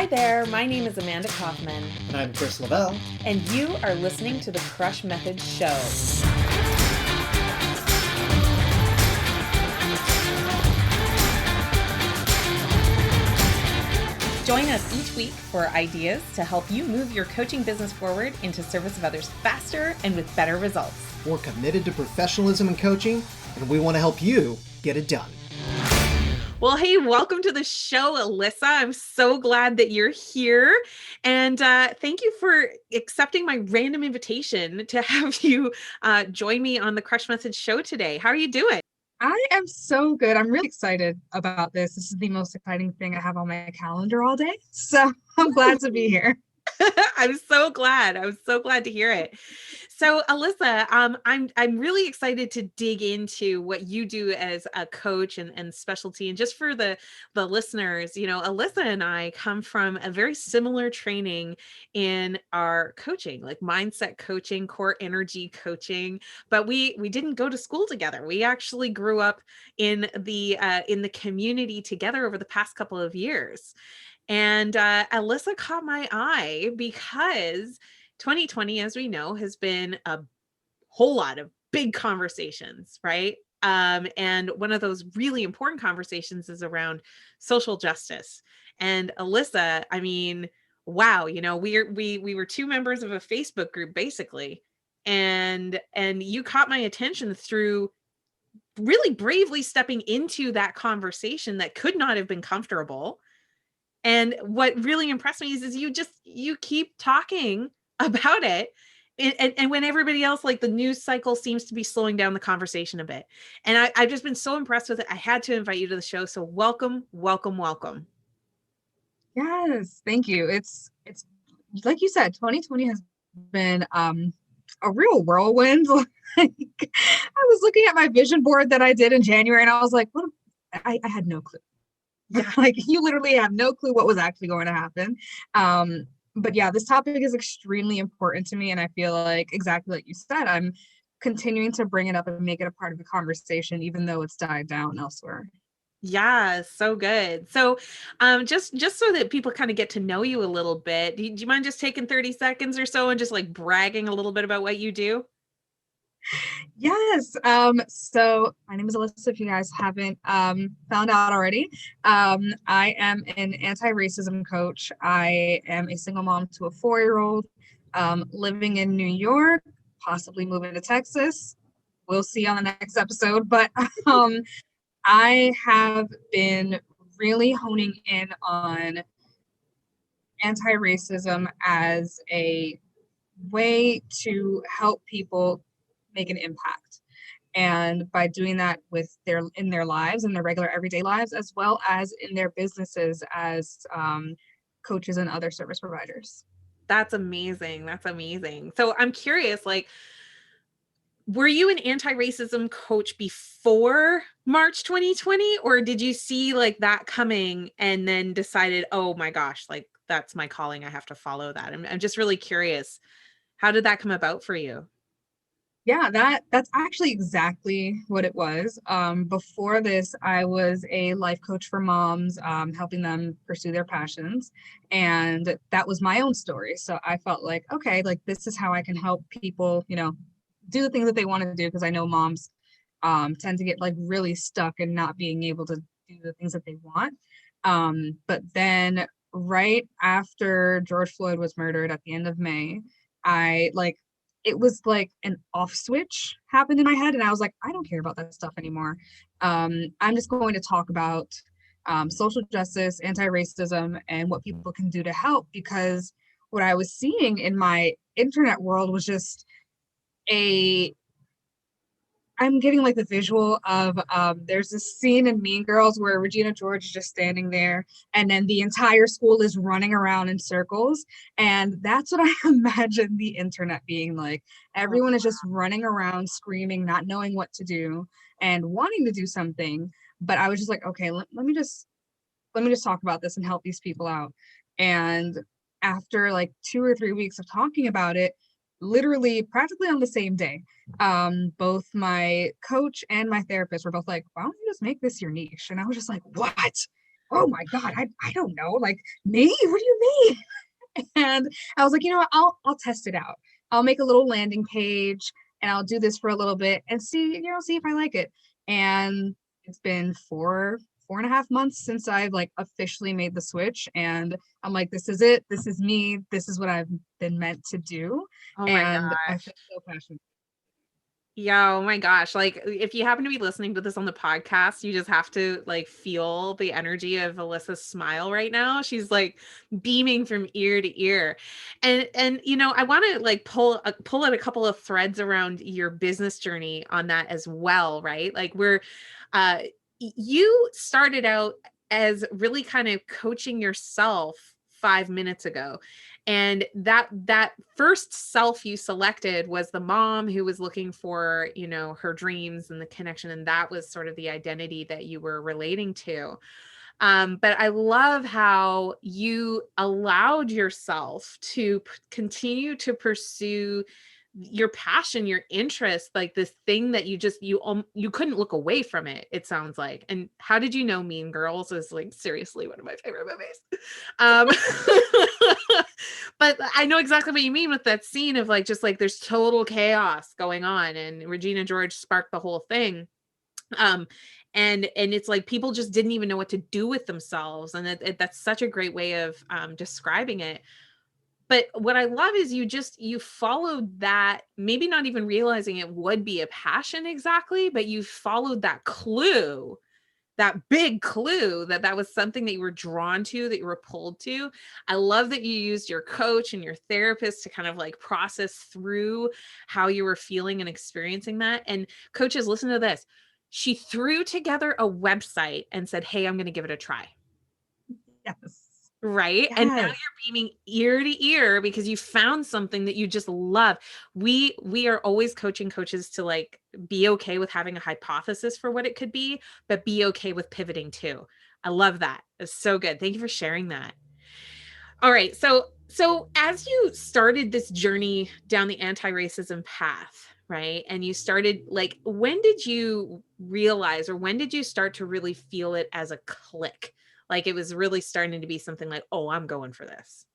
Hi there, my name is Amanda Kaufman, And I'm Chris Lavelle. and you are listening to the Crush Method Show. Join us each week for ideas to help you move your coaching business forward into service of others faster and with better results. We're committed to professionalism and coaching, and we want to help you get it done. Well, hey, welcome to the show, Alyssa. I'm so glad that you're here. And thank you for accepting my random invitation to have you join me on the Crush Method show today. How are you doing? I am so good. I'm really excited about this. This is the most exciting thing I have on my calendar all day. So I'm glad to be here. I'm so glad. I was so glad to hear it. So, Alyssa, I'm really excited to dig into what you do as a coach and specialty. And just for the listeners, you know, Alyssa and I come from a very similar training in our coaching, like mindset coaching, core energy coaching. But we didn't go to school together. We actually grew up in the community together over the past couple of years. And Alyssa caught my eye because 2020, as we know, has been a whole lot of big conversations, right? And one of those really important conversations is around social justice. And Alyssa, I mean, wow, you know, we were two members of a Facebook group basically, and you caught my attention through really bravely stepping into that conversation that could not have been comfortable. And what really impressed me is you keep talking about it. And when everybody else, like the news cycle seems to be slowing down the conversation a bit. And I've just been so impressed with it. I had to invite you to the show. So welcome, welcome, welcome. Yes, thank you. It's like you said, 2020 has been a real whirlwind. Like, I was looking at my vision board that I did in January and I was like, what? I had no clue. Yeah. Like you literally have no clue what was actually going to happen. But yeah, this topic is extremely important to me. And I feel like exactly like you said, I'm continuing to bring it up and make it a part of the conversation, even though it's died down elsewhere. Yeah, so good. So just so that people kind of get to know you a little bit, do you mind just taking 30 seconds or so and just like bragging a little bit about what you do? Yes. So my name is Alyssa, if you guys haven't found out already. I am an anti-racism coach. I am a single mom to a 4-year-old, living in New York, possibly moving to Texas. We'll see on the next episode. But I have been really honing in on anti-racism as a way to help people make an impact. And by doing that with in their lives, in their regular everyday lives, as well as in their businesses as coaches and other service providers. That's amazing. That's amazing. So I'm curious, like, were you an anti-racism coach before March 2020, or did you see like that coming and then decided, oh my gosh, like that's my calling, I have to follow that? I'm just really curious. How did that come about for you? Yeah, that's actually exactly what it was. Before this, I was a life coach for moms, helping them pursue their passions. And that was my own story. So I felt like, okay, like this is how I can help people, you know, do the things that they want to do. Because I know moms tend to get like really stuck and not being able to do the things that they want. But then right after George Floyd was murdered at the end of May, I like it was like an off switch happened in my head and I was like, I don't care about that stuff anymore. I'm just going to talk about social justice, anti-racism, and what people can do to help, because what I was seeing in my internet world was just a I'm getting like the visual of there's this scene in Mean Girls where Regina George is just standing there and then the entire school is running around in circles. And that's what I imagine the internet being like. Everyone is just running around screaming, not knowing what to do and wanting to do something. But I was just like, okay, let me just talk about this and help these people out. And after like 2 or 3 weeks of talking about it, literally practically on the same day, both my coach and my therapist were both like, why don't you just make this your niche? And I was just like, what? oh my God, I don't know. Like, me? What do you mean? And I was like, you know what, I'll test it out. I'll make a little landing page and I'll do this for a little bit and see, see if I like it. And it's been 4.5 months since I've like officially made the switch. And I'm like, this is it. This is me. This is what I've been meant to do. Oh my And I gosh. feel so passionate. Yeah, oh my gosh. Like if you happen to be listening to this on the podcast, you just have to like feel the energy of Alyssa's smile right now. She's like beaming from ear to ear. And I want to like pull at a couple of threads around your business journey on that as well, right? Like uh you started out as really kind of coaching yourself 5 minutes ago. And that first self you selected was the mom who was looking for, her dreams and the connection. And that was sort of the identity that you were relating to. But I love how you allowed yourself to continue to pursue your passion, your interest, like this thing that you couldn't look away from it, it sounds like. And how did you know Mean Girls is like seriously one of my favorite movies? Um, but I know exactly what you mean with that scene of like, just like there's total chaos going on and Regina George sparked the whole thing. Um, and it's like people just didn't even know what to do with themselves. And that's such a great way of describing it. But what I love is you followed that, maybe not even realizing it would be a passion exactly, but you followed that clue, that big clue that was something that you were drawn to, that you were pulled to. I love that you used your coach and your therapist to kind of like process through how you were feeling and experiencing that. And coaches, listen to this. She threw together a website and said, "Hey, I'm going to give it a try." Yes. Right. And now Yes. you're beaming ear to ear because you found something that you just love. We are always coaching coaches to like be okay with having a hypothesis for what it could be, but be okay with pivoting too. I love that. It's so good. Thank you for sharing that. All right. So as you started this journey down the anti-racism path, right? And you started like, when did you realize, or when did you start to really feel it as a click? Like it was really starting to be something like, oh, I'm going for this.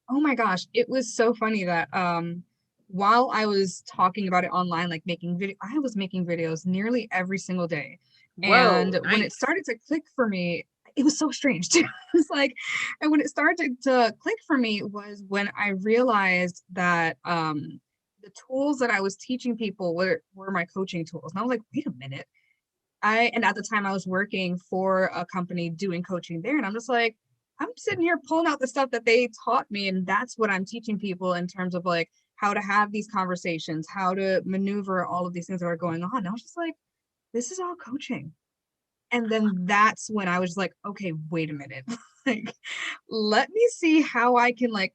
Oh my gosh, it was so funny that while I was talking about it online, like making video, I was making videos nearly every single day. Whoa, And when it nice. started to click for me, it was so strange too. It's like, and when it started to click for me was when I realized that the tools that I was teaching people were my coaching tools. And I was like, wait a minute. And at the time I was working for a company doing coaching there, and I'm just like, I'm sitting here pulling out the stuff that they taught me, and that's what I'm teaching people in terms of like how to have these conversations, how to maneuver all of these things that are going on. And I was just like, this is all coaching. And then that's when I was like, okay, wait a minute. Like, let me see how I can like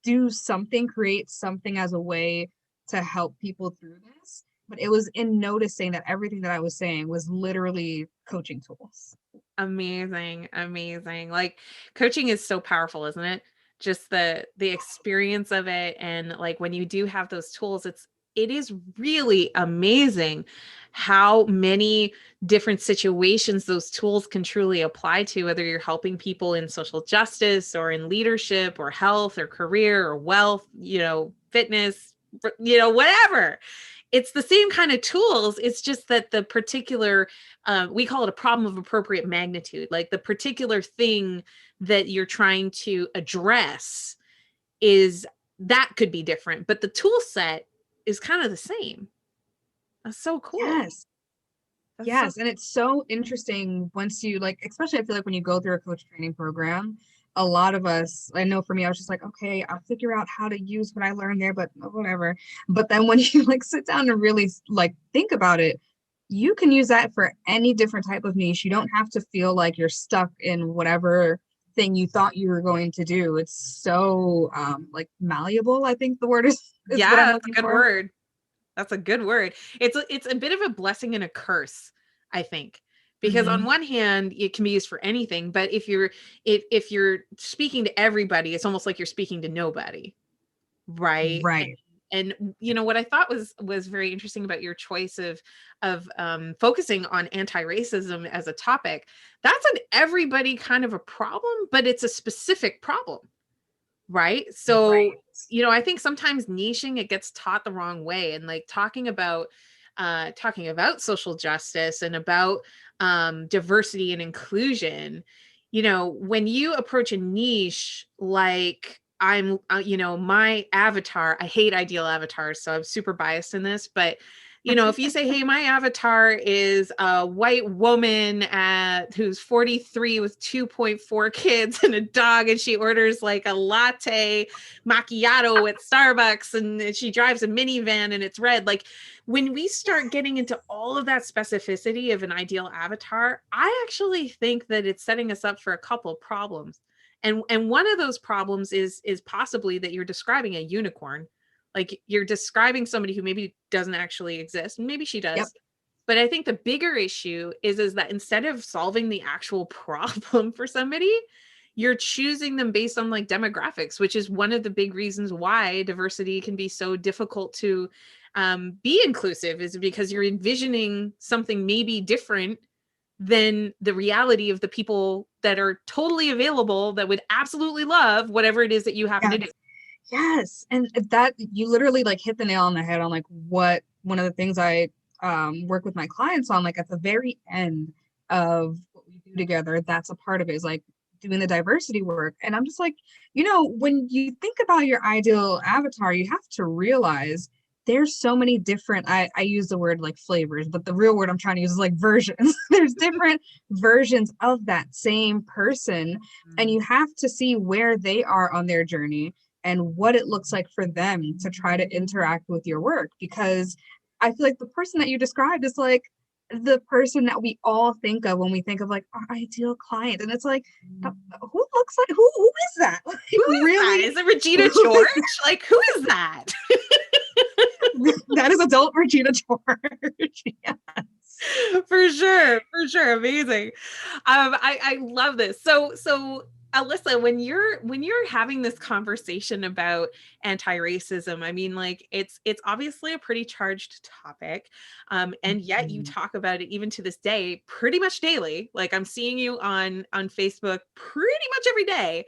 do something, create something as a way to help people through this. But it was in noticing that everything that I was saying was literally coaching tools. Amazing. Amazing. Like coaching is so powerful, isn't it? Just the experience of it. And like when you do have those tools, it is really amazing how many different situations those tools can truly apply to, whether you're helping people in social justice or in leadership or health or career or wealth, fitness, whatever. It's the same kind of tools. It's just that the particular, we call it a problem of appropriate magnitude, like the particular thing that you're trying to address is that could be different, but the tool set is kind of the same. That's so cool. Yes. That's so Yes. And it's so interesting once you like, especially I feel like when you go through a coach training program, a lot of us, I know for me, I was just like, okay, I'll figure out how to use what I learned there, but whatever. But then when you like sit down and really like think about it, you can use that for any different type of niche. You don't have to feel like you're stuck in whatever thing you thought you were going to do. It's so like malleable, I think the word is what yeah, I'm that's a looking good for. word. That's a good word. It's a bit of a blessing and a curse, I think. Because on Mhm. one hand, it can be used for anything, but if you're speaking to everybody, it's almost like you're speaking to nobody, right? Right. and what I thought was very interesting about your choice of focusing on anti-racism as a topic. That's an everybody kind of a problem, but it's a specific problem, right? So, Right. I think sometimes niching, it gets taught the wrong way, and like talking about social justice and about diversity and inclusion, when you approach a niche, like my avatar, I hate ideal avatars, so I'm super biased in this, but if you say, hey, my avatar is a white woman who's 43 with 2.4 kids and a dog, and she orders like a latte macchiato at Starbucks, and she drives a minivan and it's red. Like, when we start getting into all of that specificity of an ideal avatar, I actually think that it's setting us up for a couple of problems. And one of those problems is possibly that you're describing a unicorn. Like, you're describing somebody who maybe doesn't actually exist. Maybe she Yep. does. But I think the bigger issue is that instead of solving the actual problem for somebody, you're choosing them based on like demographics, which is one of the big reasons why diversity can be so difficult to be inclusive, is because you're envisioning something maybe different than the reality of the people that are totally available, that would absolutely love whatever it is that you happen to do. Yes. Yes. And that you literally like hit the nail on the head on like what one of the things I work with my clients on, like at the very end of what we do together, that's a part of it, is like doing the diversity work. And I'm just like, when you think about your ideal avatar, you have to realize there's so many different, I use the word like flavors, but the real word I'm trying to use is like versions. There's different versions of that same person. And Mm. you have to see where they are on their journey and what it looks like for them to try to interact with your work. Because I feel like the person that you described is like the person that we all think of when we think of like our ideal client. And it's like, who looks like, who is that? Like, Who is that? really? Is it Regina George? Like, who is that? That is adult Regina George. Yes. For sure, for sure. Amazing. I love this. So Alyssa, when you're having this conversation about anti-racism, I mean, like, it's obviously a pretty charged topic. And yet you Mhm. talk about it even to this day pretty much daily. Like, I'm seeing you on Facebook pretty much every day,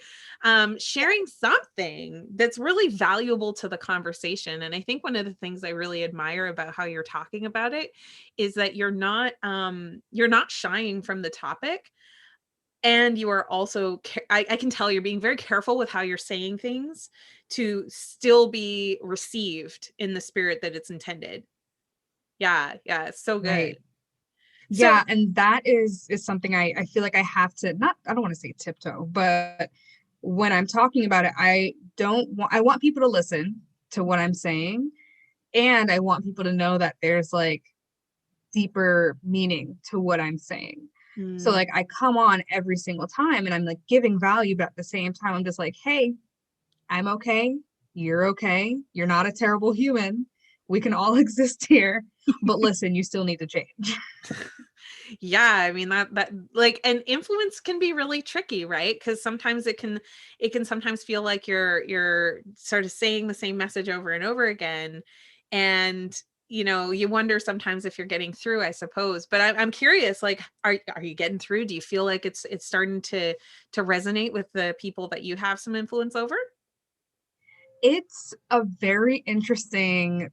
sharing something that's really valuable to the conversation. And I think one of the things I really admire about how you're talking about it is that you're not shying from the topic, and you are also I can tell you're being very careful with how you're saying things to still be received in the spirit that it's intended. Yeah, yeah, it's so good. Right. So Yeah, and that is something I feel like I have to, not, I don't want to say tiptoe, but when I'm talking about it, I want people to listen to what I'm saying, and I want people to know that there's like deeper meaning to what I'm saying. So mm, like I come on every single time and I'm like giving value, but at the same time I'm just like, hey, I'm okay. You're okay. You're not a terrible human. We can all exist here. But listen, you still need to change. yeah, I mean, that like, and influence can be really tricky, right? Because sometimes it can sometimes feel like you're sort of saying the same message over and over again, and you wonder sometimes if you're getting through, I suppose. But I'm curious, like, are you getting through? Do you feel like it's starting to resonate with the people that you have some influence over? It's a very interesting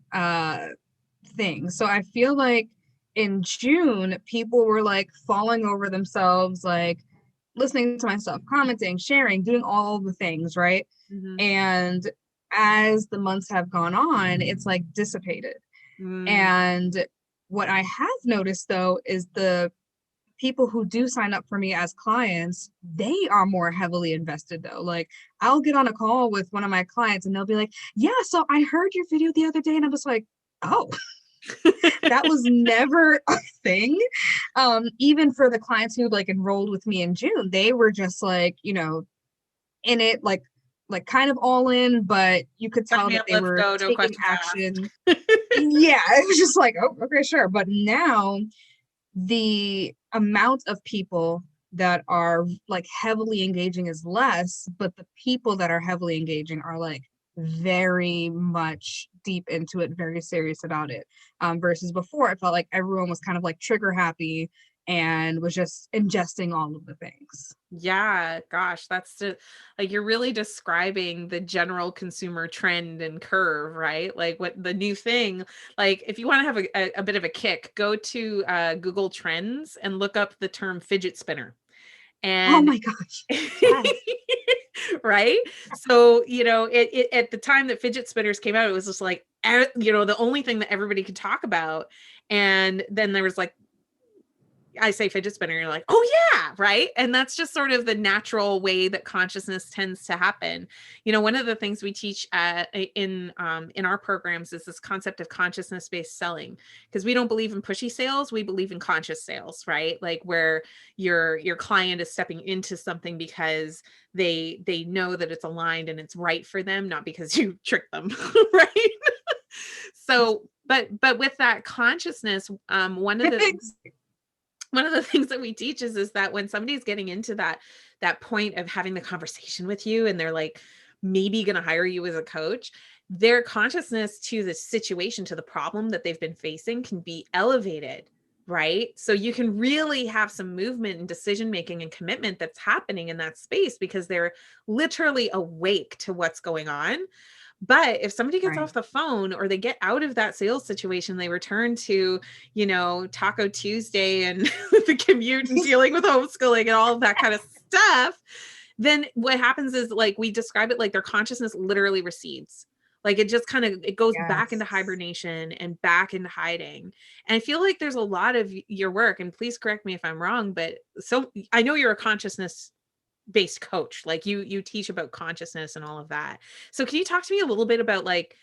thing. So I feel like in June, people were like falling over themselves, like listening to my stuff, commenting, sharing, doing all the things, right? Hmm. And as the months have gone on, it's like dissipated. Mm, And what I have noticed though is the people who do sign up for me as clients, they are more heavily invested though. Like I'll get on a call with one of my clients and they'll be like, yeah, so I heard your video the other day. And I'm just like, oh, that was never a thing. Even for the clients who like enrolled with me in June, they were just like, in it, like kind of all in, but you could sign tell me that up, they let's were go, no taking questions action. asked. Yeah, it was just like, oh, okay, sure. But now the amount of people that are like heavily engaging is less, but the people that are heavily engaging are like very much deep into it, very serious about it. Versus before, it felt like everyone was kind of like trigger happy and was just ingesting all of the things. Yeah, gosh, that's like you're really describing the general consumer trend and curve, right? Like what the new thing, like if you want to have a bit of a kick, go to Google Trends and look up the term fidget spinner. Oh And my gosh. Yes. right? So, at the time that fidget spinners came out, it was just like, the only thing that everybody could talk about. And then there was like, I say fidget spinner, you're like, oh yeah, right. And that's just sort of the natural way that consciousness tends to happen. One of the things we teach in our programs is this concept of consciousness based selling, because we don't believe in pushy sales, we believe in conscious sales, right? Like where your client is stepping into something because they know that it's aligned and it's right for them, not because you tricked them, right? So, but with that consciousness, one of the things that we teach is that when somebody's getting into that point of having the conversation with you and they're like maybe going to hire you as a coach, their consciousness to the situation, to the problem that they've been facing can be elevated, right? So you can really have some movement and decision making and commitment that's happening in that space because they're literally awake to what's going on. But if somebody gets Right. off the phone or they get out of that sales situation, they return to, Taco Tuesday and the commute and dealing with homeschooling and all of that kind of stuff, then what happens is like we describe it like their consciousness literally recedes. Like it just kind of it goes back into Yes. hibernation and back into hiding. And I feel like there's a lot of your work, and please correct me if I'm wrong, but so I know you're a consciousness based coach, like you teach about consciousness and all of that. So can you talk to me a little bit about like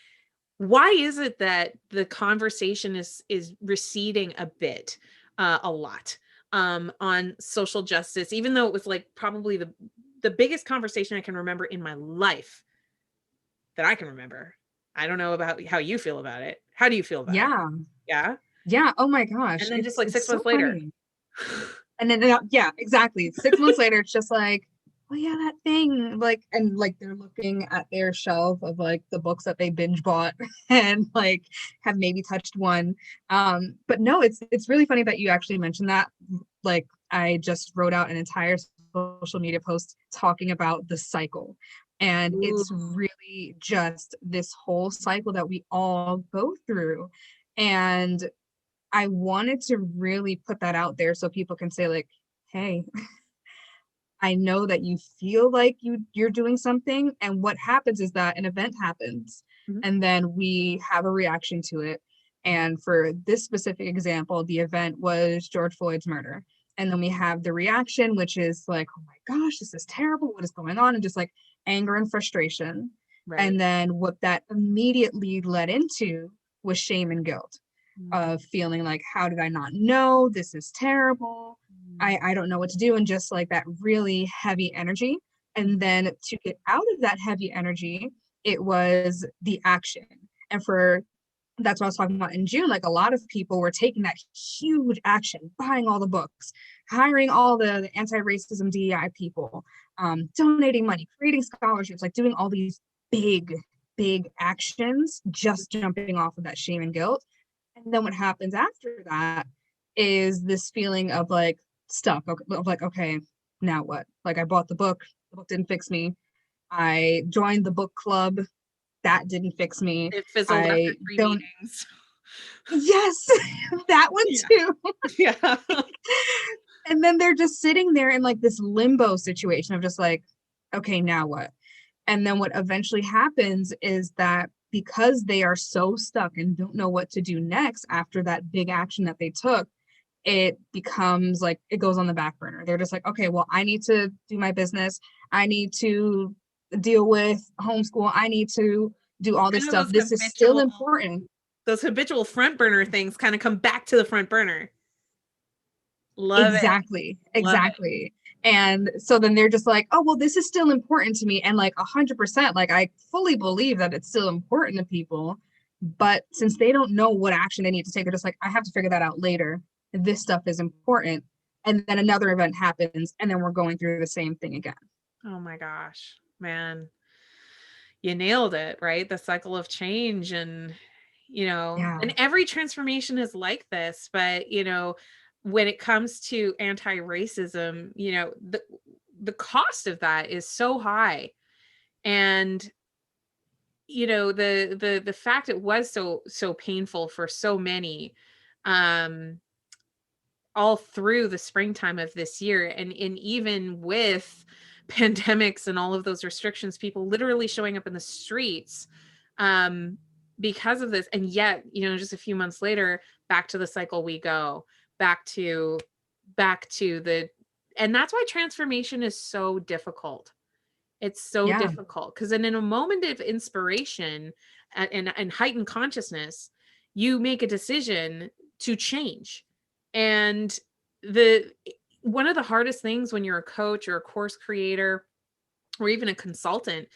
why is it that the conversation is receding a bit, a lot, on social justice, even though it was like probably the biggest conversation I can remember in my life that I can remember. I don't know about how you feel about it. How do you feel about it? Yeah. Yeah. Yeah. Oh my And gosh. then just like It's 6 so months later. funny. And then yeah, exactly. 6 months later, it's just like, oh yeah, that thing. Like, and like they're looking at their shelf of like the books that they binge bought and like have maybe touched one. But no, it's really funny that you actually mentioned that. Like I just wrote out an entire social media post talking about the cycle. And Ooh, it's really just this whole cycle that we all go through. And I wanted to really put that out there so people can say like, hey, I know that you feel like you're doing something, and what happens is that an event happens mhm, and then we have a reaction to it. And for this specific example, the event was George Floyd's murder. And then we have the reaction, which is like, oh my gosh, this is terrible. What is going on? And just like anger and frustration. right. And then what that immediately led into was shame and guilt Mm, of feeling like, how did I not know? This is terrible. mm, I don't know what to do. And just like that really heavy energy. mm. And then to get out of that heavy energy, it was the action. And for that's what I was talking about in June. Like a lot of people were taking that huge action, buying all the books, hiring all the anti-racism DEI people, donating money, creating scholarships, like doing all these big, big actions, just jumping off of that shame and guilt. And then what happens after that is this feeling of like stuck, of like, okay, now what? Like I bought the book didn't fix me. I joined the book club, that didn't fix me. It fizzled after I 3 don't, meetings. yes, that one Yeah. too. Yeah. And then they're just sitting there in like this limbo situation of just like, okay, now what? And then what eventually happens is that because they are so stuck and don't know what to do next after that big action that they took, it becomes like it goes on the back burner. They're just like, okay, well, I need to do my business. I need to deal with homeschool. I need to do all this Kind of stuff. This is still important. those habitual front burner things kind of come back to the front burner. Love it. Exactly. Love it. Exactly. And so then they're just like, oh, well, this is still important to me. And like 100%, like I fully believe that it's still important to people. But since they don't know what action they need to take, they're just like, I have to figure that out later. This stuff is important. And then another event happens, and then we're going through the same thing again. Oh my gosh, man. You nailed it, right? The cycle of change and, Yeah. and every transformation is like this, but, when it comes to anti-racism, the cost of that is so high. And, the fact it was so painful for so many, um, all through the springtime of this year, and even with pandemics and all of those restrictions, people literally showing up in the streets, um, because of this. And yet, just a few months later, back to the cycle we go, back to the and that's why transformation is so difficult. It's so Yeah. difficult because then in a moment of inspiration and heightened consciousness, you make a decision to change. And the one of the hardest things when you're a coach or a course creator or even a consultant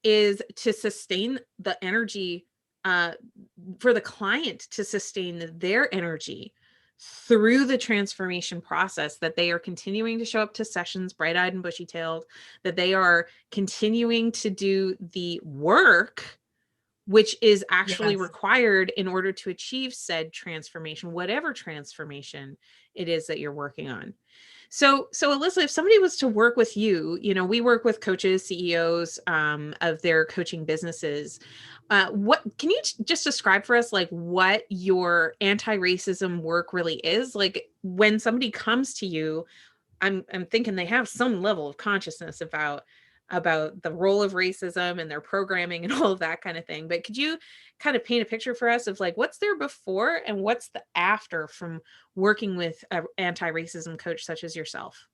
is to sustain the energy, uh, for the client to sustain their energy through the transformation process, that they are continuing to show up to sessions bright-eyed and bushy-tailed, that they are continuing to do the work which is actually Yes. required in order to achieve said transformation, whatever transformation it is that you're working on. So Alyssa, if somebody was to work with you, we work with coaches, CEOs, of their coaching businesses. What can you just describe for us, like what your anti-racism work really is? Like when somebody comes to you, I'm thinking they have some level of consciousness about the role of racism and their programming and all of that kind of thing. But could you kind of paint a picture for us of like what's there before and what's the after from working with an anti-racism coach such as yourself?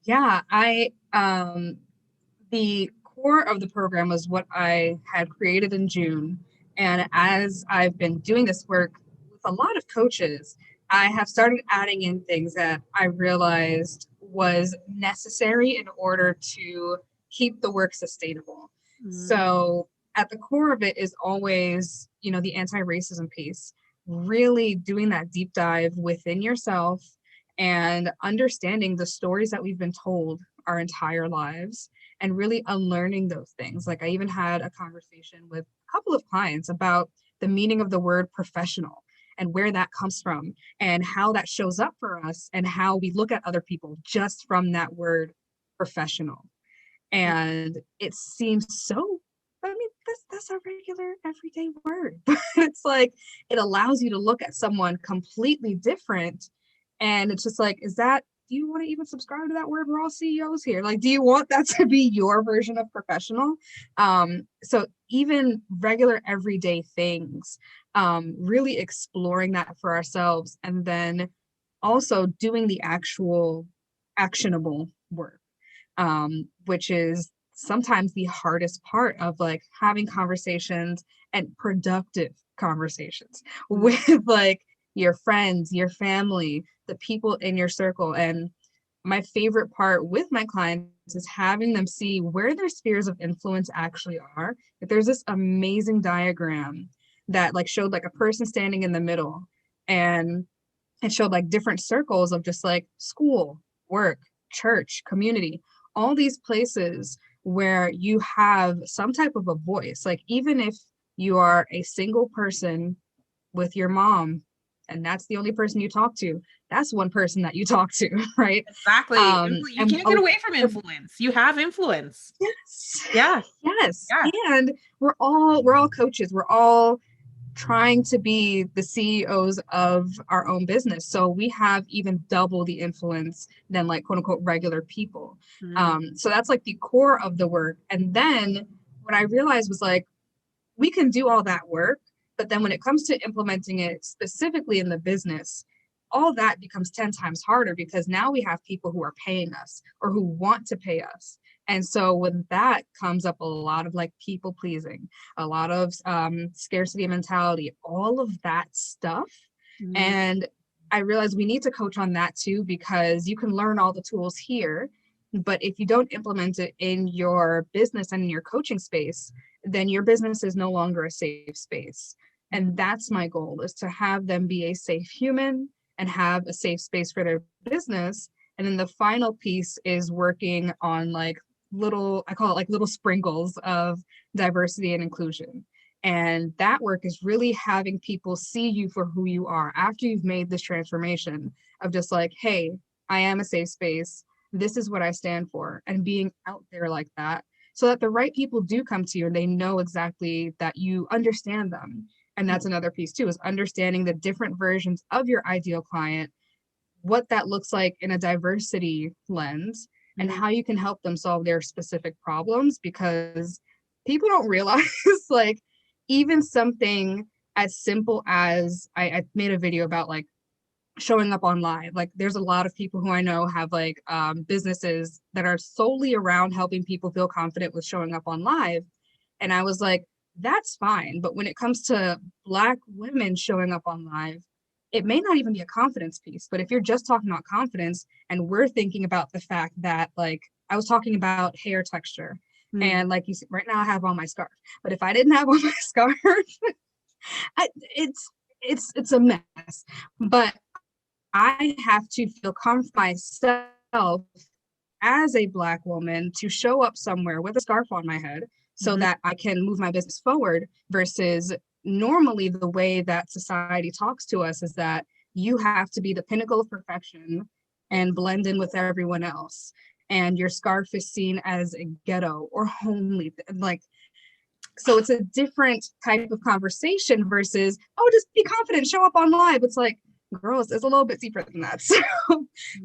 Yeah, the core of the program was what I had created in June. And as I've been doing this work with a lot of coaches, I have started adding in things that I realized was necessary in order to keep the work sustainable. Mm, So at the core of it is always, the anti-racism piece, really doing that deep dive within yourself and understanding the stories that we've been told our entire lives and really unlearning those things. Like I even had a conversation with a couple of clients about the meaning of the word professional and where that comes from and how that shows up for us and how we look at other people just from that word professional. And it seems so, I mean, that's a regular everyday word. But it's like it allows you to look at someone completely different. And it's just like, do you want to even subscribe to that word? We're all CEOs here. Like, do you want that to be your version of professional? So even regular everyday things, really exploring that for ourselves and then also doing the actual actionable work, which is sometimes the hardest part of like having conversations and productive conversations mm, with like your friends, your family, the people in your circle. And my favorite part with my clients is having them see where their spheres of influence actually are. If there's this amazing diagram that like showed like a person standing in the middle and it showed like different circles of just like school, work, church, community, all these places where you have some type of a voice. Like even if you are a single person with your mom and that's the only person you talk to, that's one person that you talk to, right? exactly. You And can't get away from influence. You have influence. yes, Yeah. yes. Yeah. And we're all coaches. We're all trying to be the CEOs of our own business. So we have even double the influence than like quote unquote regular people. Mm, So that's like the core of the work. And then what I realized was like, we can do all that work, but then when it comes to implementing it specifically in the business, all that becomes 10 times harder because now we have people who are paying us or who want to pay us. And so when that comes up, a lot of like people pleasing, a lot of scarcity mentality, all of that stuff. mm, And I realized we need to coach on that too, because you can learn all the tools here, but if you don't implement it in your business and in your coaching space, then your business is no longer a safe space. And that's my goal, is to have them be a safe human and have a safe space for their business. And then the final piece is working on like little, I call it like little sprinkles of diversity and inclusion. And that work is really having people see you for who you are after you've made this transformation of just like, hey, I am a safe space. This is what I stand for. And being out there like that so that the right people do come to you and they know exactly that you understand them. And that's another piece too, is understanding the different versions of your ideal client, what that looks like in a diversity lens, and how you can help them solve their specific problems, because people don't realize like even something as simple as I made a video about like showing up on live. Like there's a lot of people who I know have like businesses that are solely around helping people feel confident with showing up on live. And I was like, that's fine. But when it comes to Black women showing up on live, it may not even be a confidence piece. But if you're just talking about confidence and we're thinking about the fact that like I was talking about hair texture, and like you said, right now I have on my scarf. But if I didn't have on my scarf, it's a mess. But I have to feel comfortable myself as a Black woman to show up somewhere with a scarf on my head so that I can move my business forward, versus normally the way that society talks to us is that you have to be the pinnacle of perfection and blend in with everyone else. And your scarf is seen as a ghetto or homely, like, so it's a different type of conversation versus, oh, just be confident, show up on live. It's like, girls, it's a little bit deeper than that. So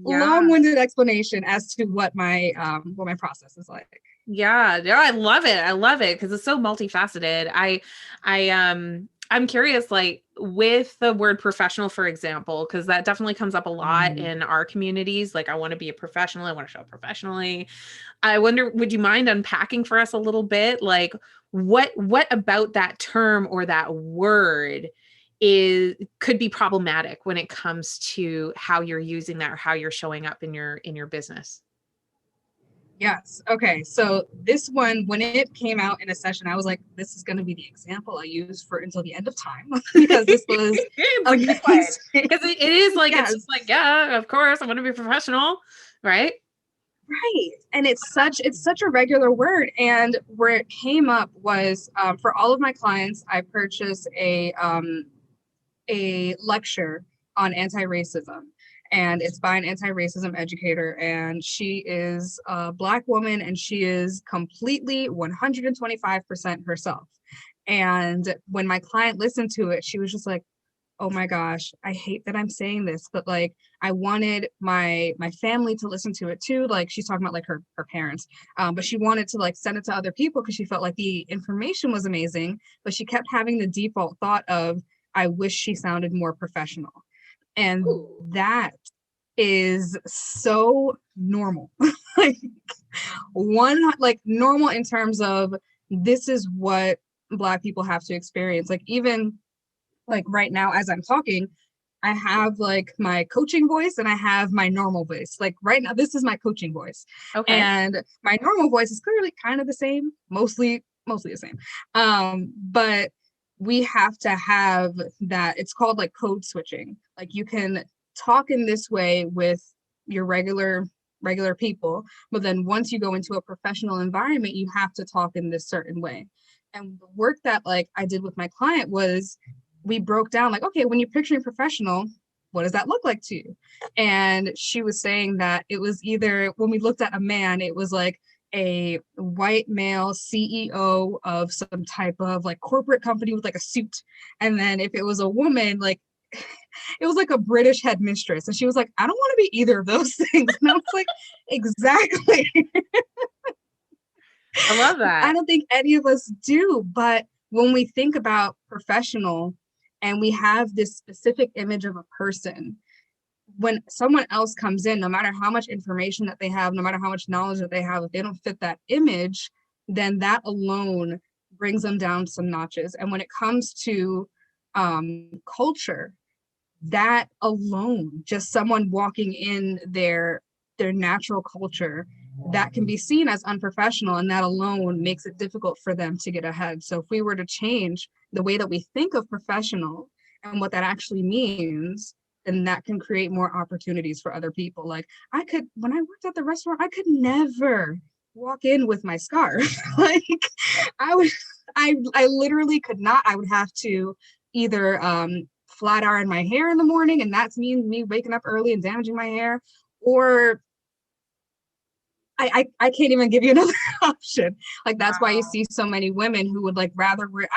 long-winded explanation as to what my process is like. Yeah, I love it. I love it because it's so multifaceted. I'm curious, like with the word professional, for example, because that definitely comes up a lot in our communities. Like, I want to be a professional. I want to show up professionally. I wonder, would you mind unpacking for us a little bit? Like, what about that term or that word could be problematic when it comes to how you're using that or how you're showing up in your business? Yes. Okay. So this one, when it came out in a session, I was like, this is going to be the example I use for until the end of time because this was because it is like, yes. it's just like, yeah, of course I want to be professional. Right. Right. And it's such a regular word. And where it came up was for all of my clients, I purchased a lecture on anti-racism, and it's by an anti-racism educator, and she is a Black woman and she is completely 125% herself. And when my client listened to it, she was just like, oh my gosh, I hate that I'm saying this, but like I wanted my family to listen to it too. Like she's talking about like her parents, but she wanted to like send it to other people because she felt like the information was amazing, but she kept having the default thought of, I wish she sounded more professional. And that is so normal. Like like normal in terms of this is what Black people have to experience. Like even like right now as I'm talking, I have like my coaching voice and I have my normal voice. Like right now, this is my coaching voice. Okay. And my normal voice is clearly kind of the same, mostly the same. But we have to have that. It's called like code switching. Like you can talk in this way with your regular people, but then once you go into a professional environment, you have to talk in this certain way. And the work that like I did with my client was we broke down like, okay, when you're picturing professional, what does that look like to you? And she was saying that it was either when we looked at a man, it was like a white male CEO of some type of like corporate company with like a suit. And then if it was a woman, like it was like a British headmistress. And she was like, I don't want to be either of those things. And I was like, exactly. I love that. I don't think any of us do. But when we think about professional and we have this specific image of a person, when someone else comes in, no matter how much information that they have, no matter how much knowledge that they have, if they don't fit that image, then that alone brings them down some notches. And when it comes to culture, that alone, just someone walking in their natural culture, that can be seen as unprofessional, and that alone makes it difficult for them to get ahead. So if we were to change the way that we think of professional and what that actually means, then that can create more opportunities for other people. Like when I worked at the restaurant, I could never walk in with my scarf. Like I would, I literally could not. I would have to either flat iron my hair in the morning, and that's me waking up early and damaging my hair, or I can't even give you another option. Like that's why you see so many women who would like rather wear.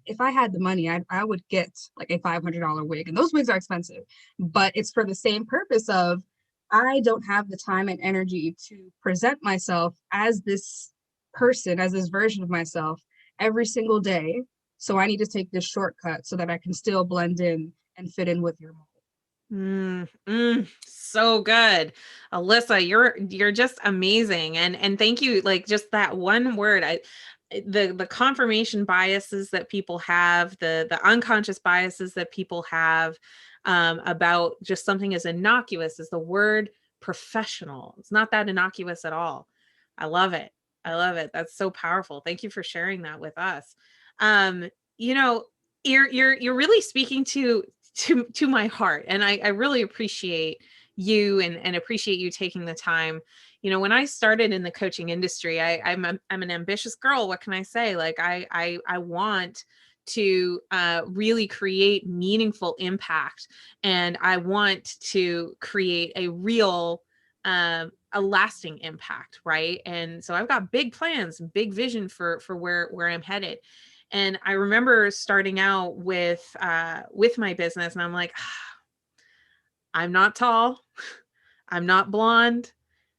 If I had the money, I would get like a $500 wig, and those wigs are expensive, but it's for the same purpose of I don't have the time and energy to present myself as this person, as this version of myself every single day. So I need to take this shortcut so that I can still blend in and fit in with your mold. So good. Alyssa, you're just amazing. And thank you. Like just that one word, the confirmation biases that people have, the unconscious biases that people have about just something as innocuous as the word professional. It's not that innocuous at all. I love it. I love it. That's so powerful. Thank you for sharing that with us. You know, you're really speaking to my heart, and I really appreciate you and appreciate you taking the time. You know, when I started in the coaching industry, I'm an ambitious girl. What can I say? Like I want to really create meaningful impact, and I want to create a real a lasting impact, right? And so I've got big plans, big vision for where I'm headed. And I remember starting out with my business, and I'm like, I'm not tall, I'm not blonde,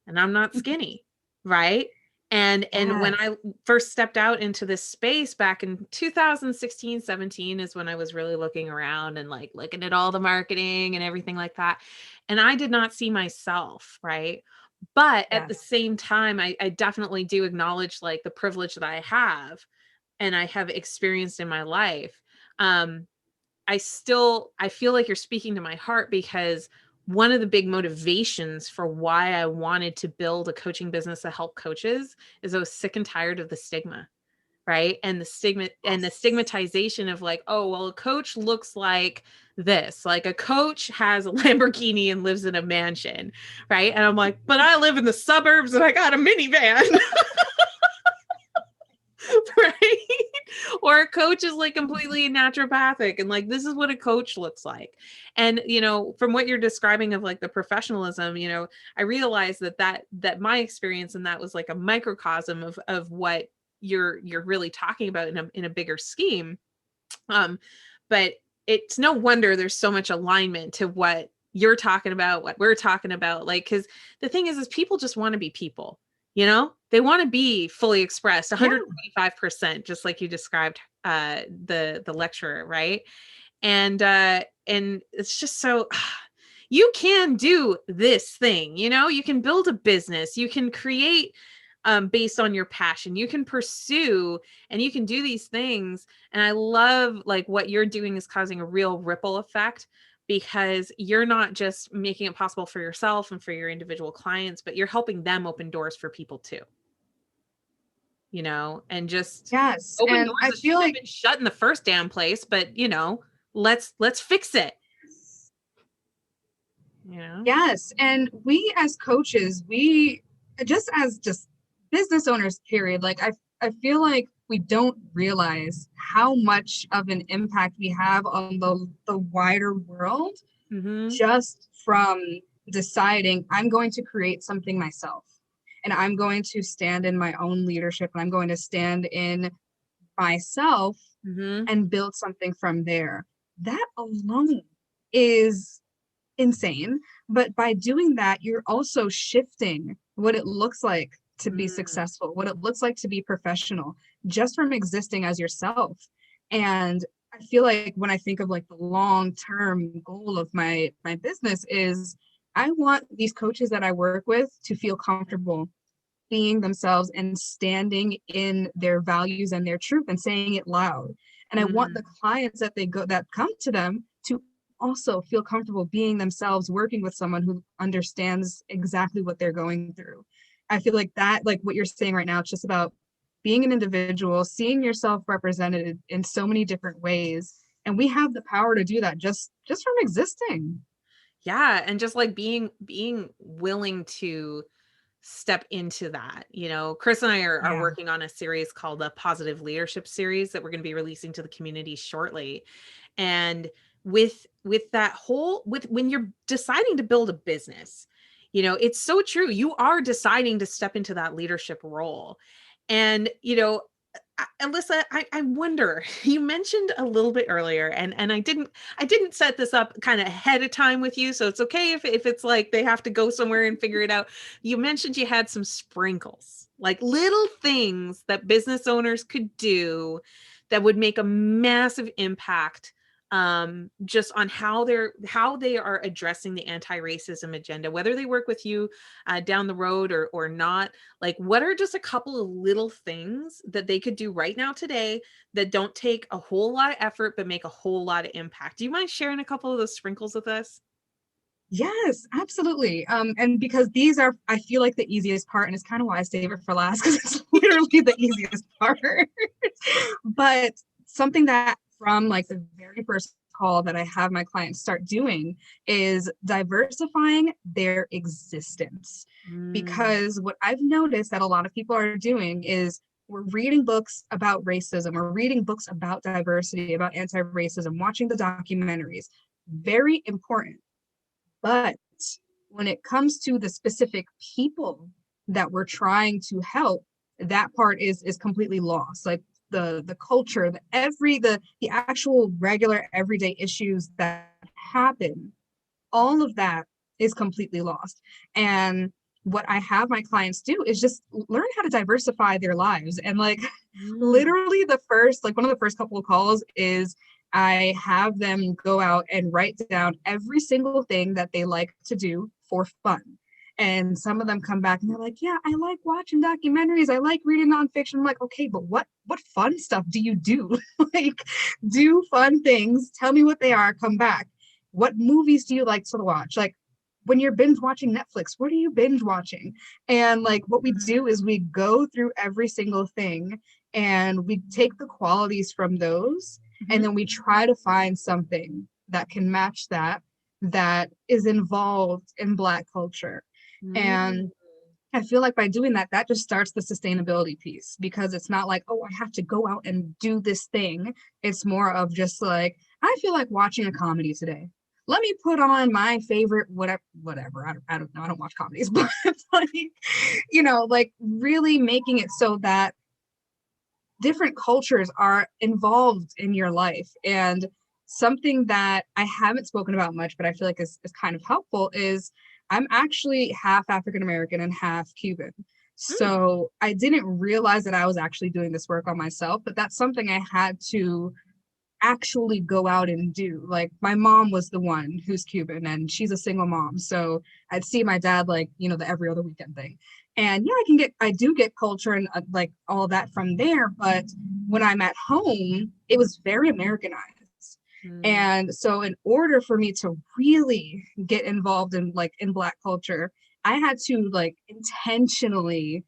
and I'm not skinny, right? And when Yes, I first stepped out into this space back in 2016, 17 is when I was really looking around and like looking at all the marketing and everything like that. And I did not see myself, right? But at the yes, same time, I definitely do acknowledge like the privilege that I have and I have experienced in my life. Um, I feel like you're speaking to my heart, because one of the big motivations for why I wanted to build a coaching business to help coaches is I was sick and tired of the stigma, right? And the stigma and the yes. stigmatization of like, oh, well, a coach looks like this. Like a coach has a Lamborghini and lives in a mansion, right? And I'm like, but I live in the suburbs and I got a minivan. Right? Or a coach is like completely naturopathic and like this is what a coach looks like. And you know, from what you're describing of like the professionalism, you know, I realized that my experience in that was like a microcosm of what you're really talking about in a bigger scheme. Um, but it's no wonder there's so much alignment to what you're talking about, what we're talking about. Like, because the thing is people just want to be people, you know, they want to be fully expressed Yeah, 125%, just like you described the lecturer, right? And it's just so you can do this thing, you know, you can build a business, you can create based on your passion, you can pursue and you can do these things. And I love like what you're doing is causing a real ripple effect, because you're not just making it possible for yourself and for your individual clients, but you're helping them open doors for people too, you know, and just yes. open And doors I that feel shouldn't have like been shut in the first damn place, but you know, let's fix it, you know. yes, and we as coaches, we just business owners, period. Like I feel like we don't realize how much of an impact we have on the wider world Mm-hmm. just from deciding I'm going to create something myself, and I'm going to stand in my own leadership, and I'm going to stand in myself Mm-hmm. and build something from there. That alone is insane. But by doing that, you're also shifting what it looks like to be Mm. successful, what it looks like to be professional, just from existing as yourself. And I feel like when I think of like the long-term goal of my business is I want these coaches that I work with to feel comfortable being themselves and standing in their values and their truth and saying it loud. And I want Mm. the clients that come to them to also feel comfortable being themselves, working with someone who understands exactly what they're going through. I feel like that, like what you're saying right now, it's just about being an individual, seeing yourself represented in so many different ways. And we have the power to do that just from existing. Yeah, and just like being willing to step into that. Chris and I are Yeah. working on a series called the Positive Leadership series that we're going to be releasing to the community shortly. And with that whole, with when you're deciding to build a business, it's so true. You are deciding to step into that leadership role. And Alyssa, I wonder, you mentioned a little bit earlier, and I didn't set this up kind of ahead of time with you, so it's okay if it's like they have to go somewhere and figure it out. You mentioned you had some sprinkles, like little things that business owners could do that would make a massive impact, just on how they are addressing the anti-racism agenda, whether they work with you down the road or not. Like, what are just a couple of little things that they could do right now today that don't take a whole lot of effort but make a whole lot of impact? Do you mind sharing a couple of those sprinkles with us? Yes, absolutely. And because these are, I feel like the easiest part, and it's kind of why I save it for last because it's literally the easiest part. But something that from like the very first call that I have my clients start doing is diversifying their existence. Mm, Because what I've noticed that a lot of people are doing is we're reading books about racism, we're reading books about diversity, about anti-racism, watching the documentaries. Very important. But when it comes to the specific people that we're trying to help, that part is completely lost. Like the culture, the actual regular everyday issues that happen, all of that is completely lost. And what I have my clients do is just learn how to diversify their lives. And like mm, literally the first, like one of the first couple of calls is I have them go out and write down every single thing that they like to do for fun. And some of them come back and they're like, yeah, I like watching documentaries. I like reading nonfiction. I'm like, okay, but what fun stuff do you do? Like, do fun things. Tell me what they are. Come back. What movies do you like to watch? Like, when you're binge watching Netflix, what are you binge watching? And like, what we do is we go through every single thing and we take the qualities from those and mhm, then we try to find something that can match that, that is involved in Black culture. mm. And I feel like by doing that, that just starts the sustainability piece because it's not like, oh, I have to go out and do this thing. It's more of just like, I feel like watching a comedy today. Let me put on my favorite whatever. I don't know. I don't watch comedies, but like, like really making it so that different cultures are involved in your life. And something that I haven't spoken about much, but I feel like is kind of helpful is I'm actually half African American and half Cuban. Mm. So I didn't realize that I was actually doing this work on myself, but that's something I had to actually go out and do. Like my mom was the one who's Cuban and she's a single mom. So I'd see my dad like, the every other weekend thing. And yeah, I do get culture and like all that from there. But when I'm at home, it was very Americanized. Mm, And so in order for me to really get involved in like in Black culture, I had to like intentionally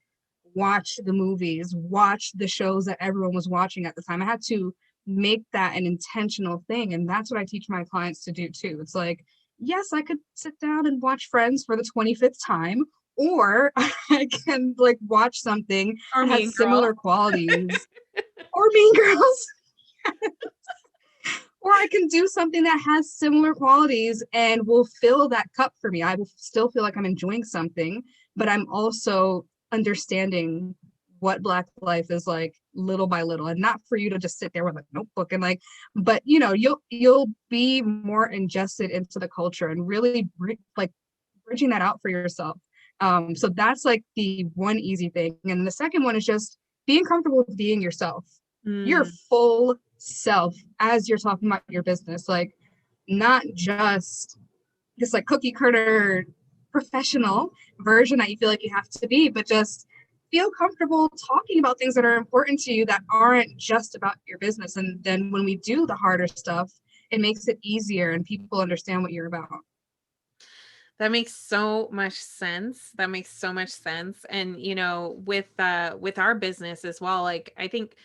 watch the movies, watch the shows that everyone was watching at the time. I had to make that an intentional thing. And that's what I teach my clients to do too. It's like, yes, I could sit down and watch Friends for the 25th time, or I can like watch something or that Mean has Girls. similar qualities, or Mean Girls, or I can do something that has similar qualities and will fill that cup for me. I will still feel like I'm enjoying something, but I'm also understanding what Black life is like little by little, and not for you to just sit there with a notebook and like, but you'll be more ingested into the culture and really like bridging that out for yourself. So that's like the one easy thing, and the second one is just being comfortable with being yourself, your Mm. full self as you're talking about your business, like not just this like cookie cutter professional version that you feel like you have to be, but just feel comfortable talking about things that are important to you that aren't just about your business. And then when we do the harder stuff, it makes it easier and people understand what you're about. That makes so much sense. That makes so much sense. And with our business as well, like I think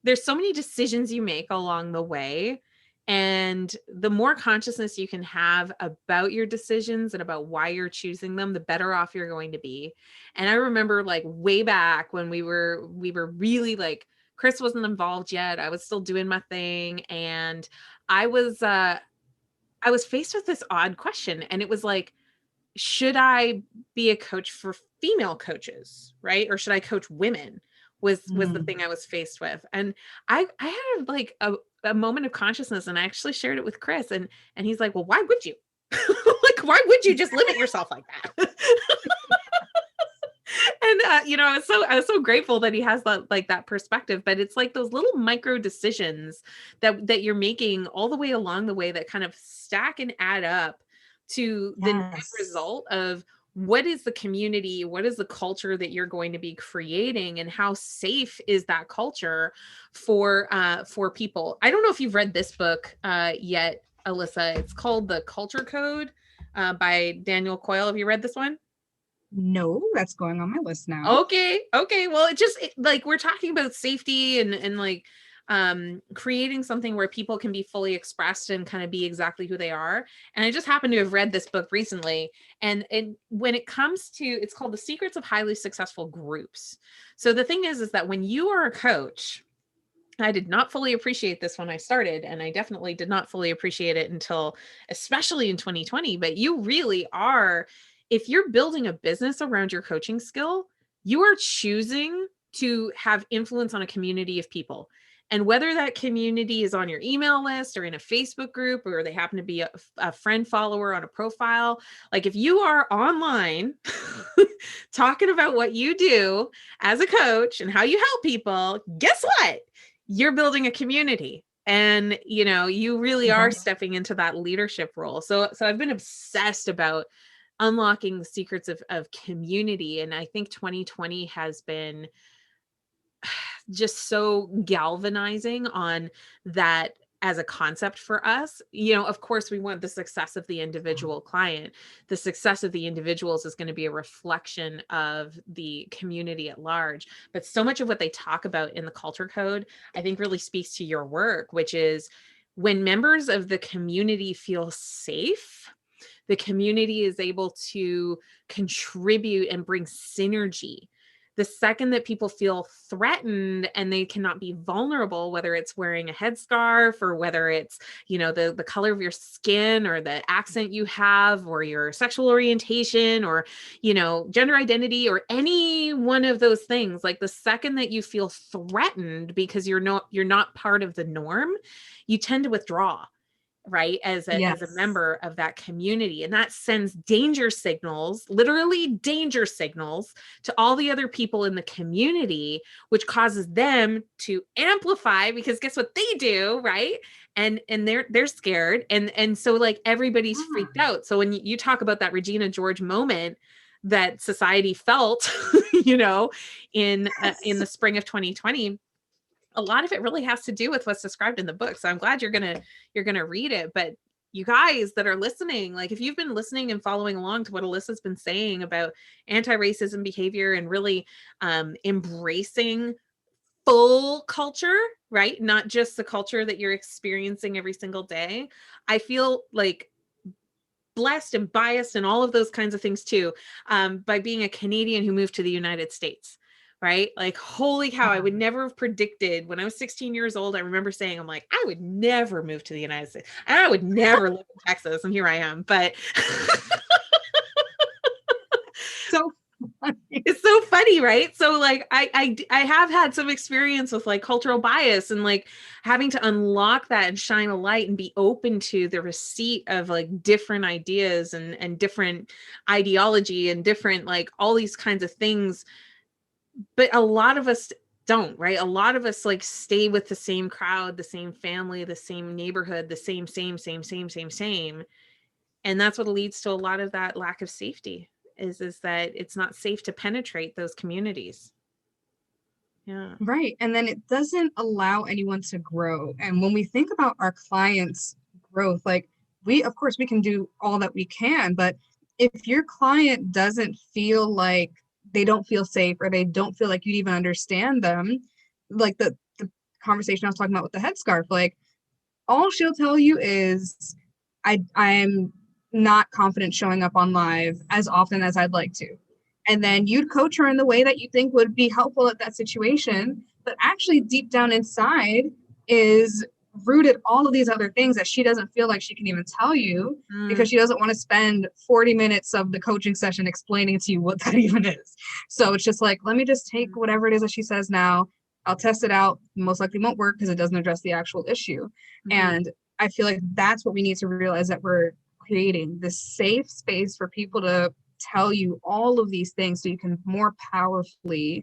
there's so many decisions you make along the way, And the more consciousness you can have about your decisions and about why you're choosing them, the better off you're going to be. And I remember like way back when we were really like, Chris wasn't involved yet. I was still doing my thing. And I was faced with this odd question. And it was like, should I be a coach for female coaches, right? Or should I coach women? Was the thing I was faced with. And I had like a moment of consciousness, and I actually shared it with Chris, and he's like, well, why would you? Like, why would you just limit yourself like that? And I was so grateful that he has that, like, that perspective. But it's like those little micro decisions that you're making all the way along the way that kind of stack and add up to the net Yes. result of what is the community, what is the culture that you're going to be creating, and how safe is that culture for people. I don't know if you've read this book yet, Alyssa. It's called The Culture Code by Daniel Coyle. Have you read this one? No, that's going on my list now. Okay. Well, like, we're talking about safety and like creating something where people can be fully expressed and kind of be exactly who they are. And I just happened to have read this book recently. And when it comes to, it's called The Secrets of Highly Successful Groups. So the thing is that when you are a coach, I did not fully appreciate this when I started, and I definitely did not fully appreciate it until, especially in 2020, but you really are, if you're building a business around your coaching skill, you are choosing to have influence on a community of people. And whether that community is on your email list or in a Facebook group, or they happen to be a friend follower on a profile, like if you are online talking about what you do as a coach and how you help people, guess what? You're building a community, and you really are stepping into that leadership role. So I've been obsessed about unlocking the secrets of community. And I think 2020 has been just so galvanizing on that as a concept for us. Of course, we want the success of the individual client. The success of the individuals is going to be a reflection of the community at large. But so much of what they talk about in the Culture Code, I think, really speaks to your work, which is when members of the community feel safe, the community is able to contribute and bring synergy. The second that people feel threatened and they cannot be vulnerable, whether it's wearing a headscarf or whether it's, the color of your skin or the accent you have or your sexual orientation or, gender identity or any one of those things, like the second that you feel threatened because you're not part of the norm, you tend to withdraw, right? As a member of that community. And that sends danger signals, literally danger signals, to all the other people in the community, which causes them to amplify, because guess what they do, right? And they're scared. And so like everybody's freaked out. So when you talk about that Regina George moment that society felt, in the spring of 2020, a lot of it really has to do with what's described in the book. So I'm glad you're going to read it. But you guys that are listening, like if you've been listening and following along to what Alyssa's been saying about anti-racism behavior and really embracing full culture, right? Not just the culture that you're experiencing every single day. I feel like blessed and biased and all of those kinds of things too, by being a Canadian who moved to the United States. Right? Like, holy cow, I would never have predicted when I was 16 years old. I remember saying, I'm like, I would never move to the United States. I would never live in Texas. And here I am. But So it's so funny, right? So like I have had some experience with like cultural bias and like having to unlock that and shine a light and be open to the receipt of like different ideas and different ideology and different like all these kinds of things. But a lot of us don't, right? A lot of us like stay with the same crowd, the same family, the same neighborhood, the same. And that's what leads to a lot of that lack of safety is that it's not safe to penetrate those communities. Yeah. Right. And then it doesn't allow anyone to grow. And when we think about our clients' growth, like of course, we can do all that we can, but if your client doesn't feel like they don't feel safe or they don't feel like you'd even understand them, like the conversation I was talking about with the headscarf, like all she'll tell you is I'm not confident showing up on live as often as I'd like to. And then you'd coach her in the way that you think would be helpful at that situation, but actually deep down inside is rooted all of these other things that she doesn't feel like she can even tell you, because Mm, she doesn't want to spend 40 minutes of the coaching session explaining to you what that even is. So it's just like, let me just take whatever it is that she says now. I'll test it out. Most likely won't work because it doesn't address the actual issue. mhm. And I feel like that's what we need to realize, that we're creating this safe space for people to tell you all of these things so you can more powerfully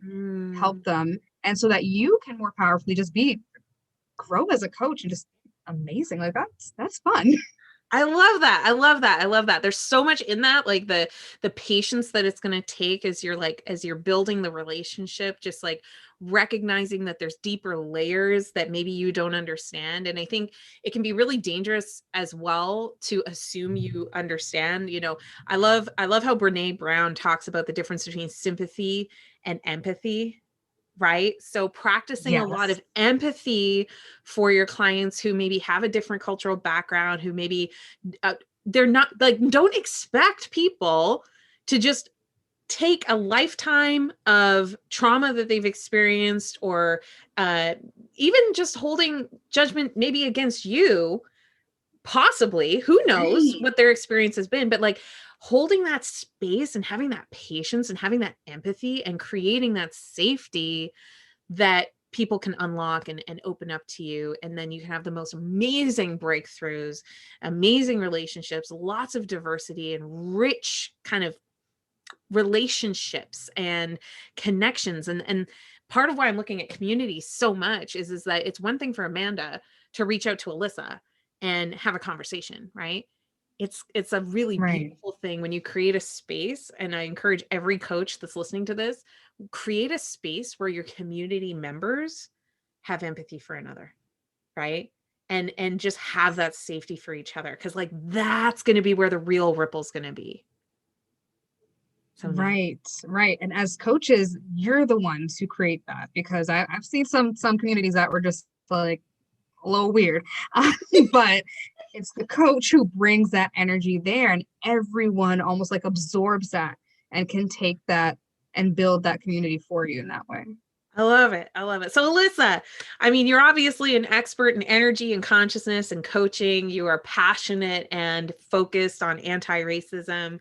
help Mm. them, and so that you can more powerfully just be grow as a coach and just amazing. Like that's fun. I love that. I love that. I love that. There's so much in that, like the patience that it's going to take as you're as you're building the relationship, just like recognizing that there's deeper layers that maybe you don't understand. And I think it can be really dangerous as well to assume you understand. I love how Brene Brown talks about the difference between sympathy and empathy, right? So practicing a lot Yes. of empathy for your clients who maybe have a different cultural background, who maybe uh, they're not, like, don't expect people to just take a lifetime of trauma that they've experienced, or uh, even just holding judgment maybe against you, possibly, who knows Right. what their experience has been, but like holding that space and having that patience and having that empathy and creating that safety that people can unlock and open up to you. And then you can have the most amazing breakthroughs, amazing relationships, lots of diversity and rich kind of relationships and connections. And part of why I'm looking at community so much is that it's one thing for Amanda to reach out to Alyssa and have a conversation, right? It's a really Right. beautiful thing when you create a space, and I encourage every coach that's listening to this, create a space where your community members have empathy for another, right? And just have that safety for each other, because like that's going to be where the real ripple's going to be. So neat. Right, right. And as coaches, you're the ones who create that, because I've seen some communities that were just like a little weird, but it's the coach who brings that energy there, and everyone almost like absorbs that and can take that and build that community for you in that way. I love it. I love it. So, Alyssa, I mean, you're obviously an expert in energy and consciousness and coaching. You are passionate and focused on anti-racism.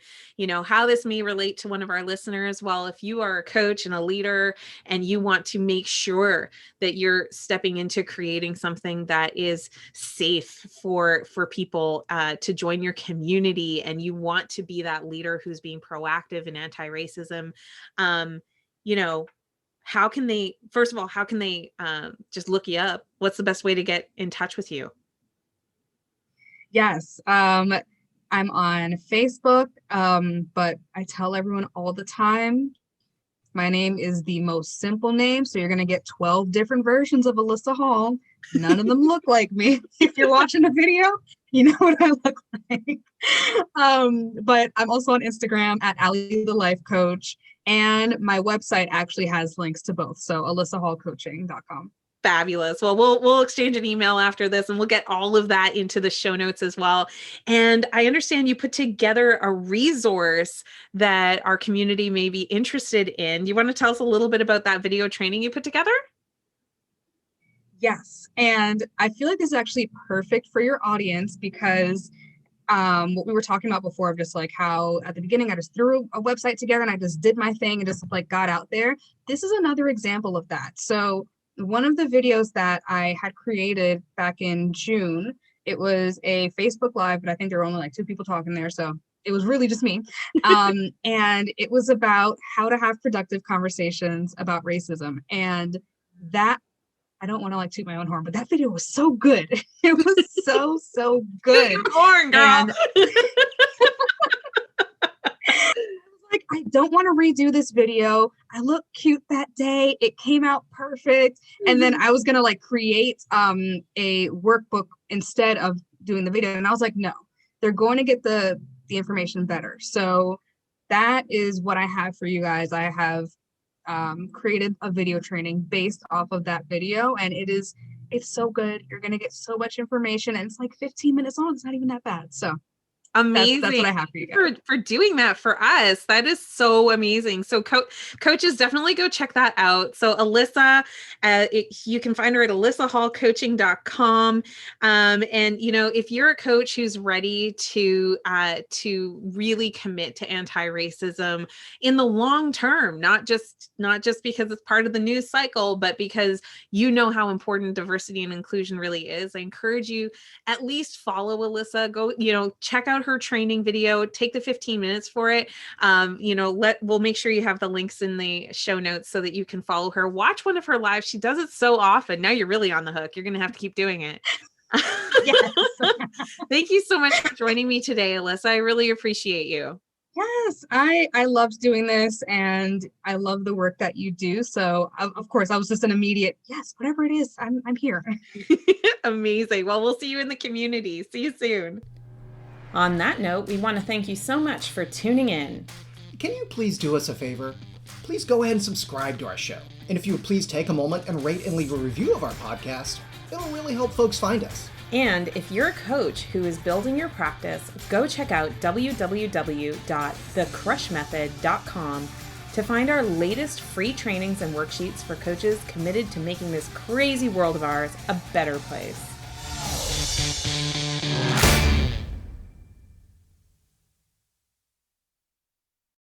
How this may relate to one of our listeners. Well, if you are a coach and a leader and you want to make sure that you're stepping into creating something that is safe for people to join your community, and you want to be that leader who's being proactive in anti-racism, you know, how can they, first of all, how can they just look you up? What's the best way to get in touch with you? Yes. I'm on Facebook, but I tell everyone all the time, my name is the most simple name. So you're going to get 12 different versions of Alyssa Hall. None of them look like me. If you're watching the video, you know what I look like. But I'm also on Instagram at Ally the Life Coach. And my website actually has links to both. So alyssahallcoaching.com. Fabulous. Well, we'll exchange an email after this, and we'll get all of that into the show notes as well. And I understand you put together a resource that our community may be interested in. Do you want to tell us a little bit about that video training you put together? Yes. And I feel like this is actually perfect for your audience, because what we were talking about before, of just like how at the beginning I just threw a website together and I just did my thing and just like got out there. This is another example of that. So one of the videos that I had created back in June, it was a Facebook Live, but I think there were only like two people talking there. So it was really just me. And it was about how to have productive conversations about racism. And that, I don't want to like toot my own horn, but that video was so good. It was so Toot good. your horn, girl. And like, I don't want to redo this video. I look cute that day. It came out perfect. And then I was gonna like create a workbook instead of doing the video. And I was like, no, they're going to get the information better. So that is what I have for you guys. I have created a video training based off of that video, and It's so good. You're going to get so much information, and it's like 15 minutes long. It's not even that bad. So that's Amazing. what I have for you guys. For doing that for us. That is so amazing. So coaches, definitely go check that out. So Alyssa, you can find her at alyssahallcoaching.com. And if you're a coach who's ready to really commit to anti-racism in the long term, not just because it's part of the news cycle, but because you know how important diversity and inclusion really is, I encourage you at least follow Alyssa. Go, check out her training video, take the 15 minutes for it. We'll make sure you have the links in the show notes so that you can follow her. Watch one of her lives. She does it so often. Now you're really on the hook. You're going to have to keep doing it. Yes. Thank you so much for joining me today, Alyssa. I really appreciate you. Yes, I loved doing this, and I love the work that you do. So of course I was just an immediate, yes, whatever it is, I'm here. Amazing. Well, we'll see you in the community. See you soon. On that note, we want to thank you so much for tuning in. Can you please do us a favor? Please go ahead and subscribe to our show. And if you would please take a moment and rate and leave a review of our podcast, it'll really help folks find us. And if you're a coach who is building your practice, go check out www.thecrushmethod.com to find our latest free trainings and worksheets for coaches committed to making this crazy world of ours a better place.